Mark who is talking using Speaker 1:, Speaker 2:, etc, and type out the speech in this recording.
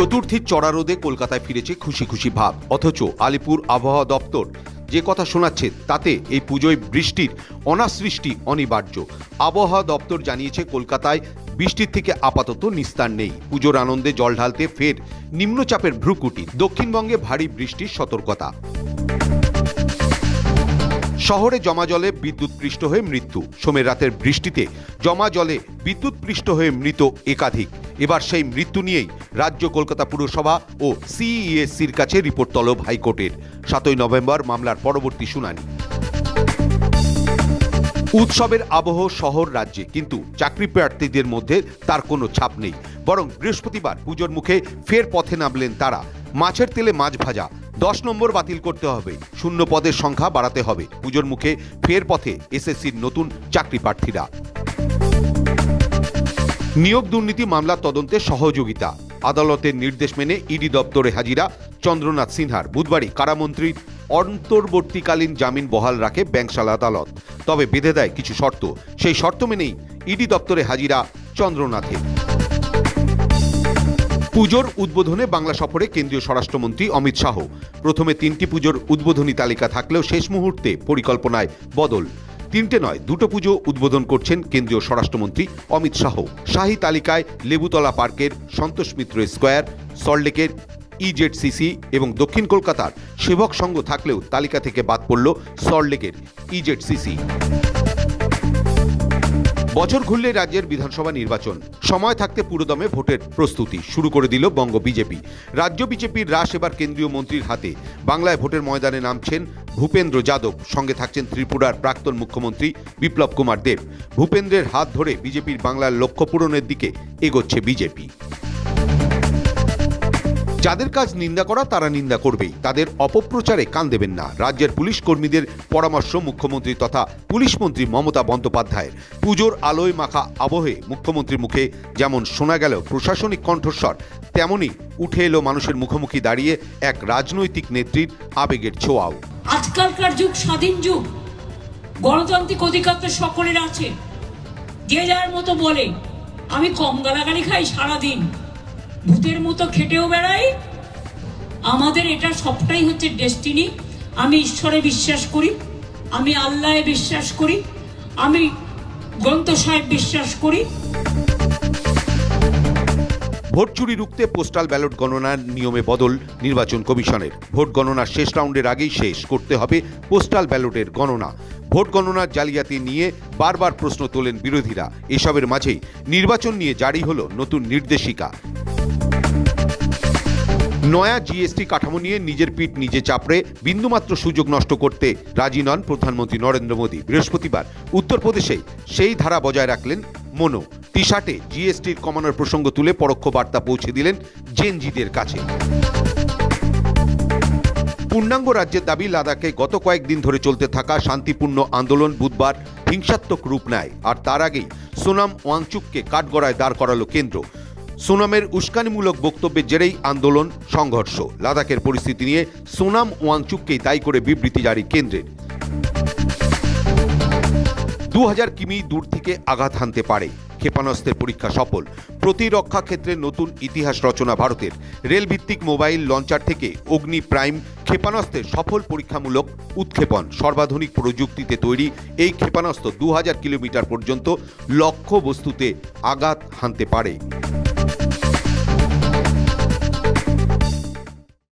Speaker 1: চতুর্থীর চড়া রোদে কলকাতায় ফিরেছে খুশি খুশি ভাব, অথচ আলিপুর আবহাওয়া দপ্তর যে কথা শোনাচ্ছে তাতে এই পুজোয় বৃষ্টির অনাসৃষ্টি অনিবার্য। আবহাওয়া দপ্তর জানিয়েছে কলকাতায় বৃষ্টির থেকে আপাতত নিস্তার নেই। পুজোর আনন্দে জল ঢালতে ফের নিম্নচাপের ভ্রুকুটি। দক্ষিণবঙ্গে ভারী বৃষ্টির সতর্কতা। শহরে জমা জলে বিদ্যুৎপৃষ্ট হয়ে মৃত্যু। সোমের রাতের বৃষ্টিতে জমা জলে বিদ্যুৎপৃষ্ট হয়ে মৃত একাধিক। এবার সেই মৃত্যু নিয়েই রাজ্য কলকাতা পুরসভা ও সিইএসসির কাছে রিপোর্ট তলব হাইকোর্টের। 7 নভেম্বর মামলার পরবর্তী শুনানি। উৎসবের আবহ শহর রাজ্যে, কিন্তু চাকরি প্রার্থীদের মধ্যে তার কোনো ছাপ নেই। বরং বৃহস্পতিবার পুজোর মুখে ফের পথে নামলেন তারা। মাছের তেলে মাছ ভাজা, 10 নম্বর বাতিল করতে হবে, শূন্য পদের সংখ্যা বাড়াতে হবে। পুজোর মুখে ফের পথে এসএসসির নতুন চাকরি প্রার্থীরা। নিয়োগ দুর্নীতি মামলার তদন্তে সহযোগিতা। আদালতের নির্দেশ মেনে ইডি দপ্তরে হাজিরা চন্দ্রনাথ সিনহার। বুধবারই কারামন্ত্রীর অন্তর্বর্তীকালীন জামিন বহাল রাখে ব্যাংশাল আদালত, তবে বেঁধে দেয় কিছু শর্ত। সেই শর্ত মেনেই ইডি দপ্তরে হাজিরা চন্দ্রনাথের। পুজোর উদ্বোধনে বাংলা সফরে কেন্দ্রীয় স্বরাষ্ট্রমন্ত্রী অমিত শাহ। প্রথমে 3টি পুজোর উদ্বোধনী তালিকা থাকলেও শেষ মুহূর্তে পরিকল্পনায় বদল। 3টে নয়, 2টো পুজো উদ্বোধন করছেন কেন্দ্রীয় স্বরাষ্ট্রমন্ত্রী অমিত শাহ। শাহী তালিকায় লেবুতলা পার্কের সন্তোষ মিত্র স্কোয়ার, সল্টলেকের ইজেডসিসি এবং দক্ষিণ কলকাতার সেবক সংঘ থাকলেও তালিকা থেকে বাদ পড়ল সল্টলেকের ইজেডসিসি। বছর ঘুরলে রাজ্যের বিধানসভা নির্বাচন। সময় থাকতে পুরোদমে ভোটের প্রস্তুতি শুরু করে দিল বঙ্গ বিজেপি। রাজ্য বিজেপির রাশ এবার কেন্দ্রীয় মন্ত্রীর হাতে। বাংলায় ভোটের ময়দানে নামছেন ভূপেন্দ্র যাদব, সঙ্গে থাকছেন ত্রিপুরার প্রাক্তন মুখ্যমন্ত্রী বিপ্লব কুমার দেব। ভূপেন্দ্রের হাত ধরে বিজেপির বাংলার লক্ষ্য পূরণের দিকে এগোচ্ছে বিজেপি। যাদের কাজ নিন্দা করা তারা নিন্দা করবেই, তাদের অপপ্রচারে কান দেবেন না। রাজ্যের পুলিশ কর্মীদের পরামর্শ মুখ্যমন্ত্রী তথা পুলিশ মন্ত্রী মমতা বন্দ্যোপাধ্যায়ের। পুজোর আলোয় মাখা আবহে মুখ্যমন্ত্রীর মুখে যেমন শোনা গেল প্রশাসনিক কণ্ঠস্বর, তেমনই উঠে এলো মানুষের মুখোমুখি দাঁড়িয়ে এক রাজনৈতিক নেত্রীর আবেগের ছোঁয়াও।
Speaker 2: আজকালকার যুগ স্বাধীন যুগ, গণতান্ত্রিক অধিকার তো সকলের আছে। যে যার মতো বলে, আমি কম গালাগালি খাই সারাদিন, ভূতের মতো খেটেও বেড়াই। আমাদের এটা সবটাই হচ্ছে ডেস্টিনি। আমি ঈশ্বরে বিশ্বাস করি, আমি আল্লাহে বিশ্বাস করি, আমি গ্রন্থ সাহেব বিশ্বাস করি।
Speaker 1: ভোট চুরি রুখতে পোস্টাল ব্যালট গণনার নিয়মে বদল নির্বাচন কমিশনের। ভোট গণনার শেষ রাউন্ডের আগেই শেষ করতে হবে পোস্টাল ব্যালটের গণনা। ভোট গণনার জালিয়াতি নিয়ে বারবার প্রশ্ন তোলেন বিরোধীরা। এসবের মাঝেই নির্বাচন নিয়ে জারি হলো নতুন নির্দেশিকা। নয়া জিএসটি কাঠামো নিয়ে নিজের পিঠ নিজে চাপড়ে বিন্দুমাত্র সুযোগ নষ্ট করতে রাজি নন প্রধানমন্ত্রী নরেন্দ্র মোদী। বৃহস্পতিবার উত্তরপ্রদেশে সেই ধারা বজায় রাখলেন মনো। টি শার্টে জিএসটির কমানোর প্রসঙ্গ তুলে পরোক্ষ বার্তা পৌঁছে দিলেন জেনজিদের কাছে। পূর্ণাঙ্গ রাজ্যের দাবি লাদাখে গত কয়েকদিন ধরে চলতে থাকা শান্তিপূর্ণ আন্দোলন বুধবার হিংসাত্মক রূপ নেয়। আর তার আগেই সোনাম ওয়াংচুককে কাঠগড়ায় দাঁড় করালো কেন্দ্র। সোনামের উস্কানিমূলক বক্তব্যের জেরেই আন্দোলন সংঘর্ষ। লাদাখের পরিস্থিতি নিয়ে সোনাম ওয়াংচুককেই দায়ী করে বিবৃতি জারি কেন্দ্রের। 2000 কিমি দূর থেকে আঘাত হানতে পারে, ক্ষেপণাস্ত্রের পরীক্ষা সফল। প্রতিরক্ষা ক্ষেত্রে নতুন ইতিহাস রচনা ভারতের। রেল ভিত্তিক মোবাইল লঞ্চার থেকে অগ্নি প্রাইম ক্ষেপণাস্ত্রের সফল পরীক্ষামূলক উৎক্ষেপণ। সর্বাধুনিক প্রযুক্তিতে তৈরি এই ক্ষেপণাস্ত্র 2000 কিলোমিটার পর্যন্ত লক্ষ্য বস্তুতে আঘাত হানতে পারে।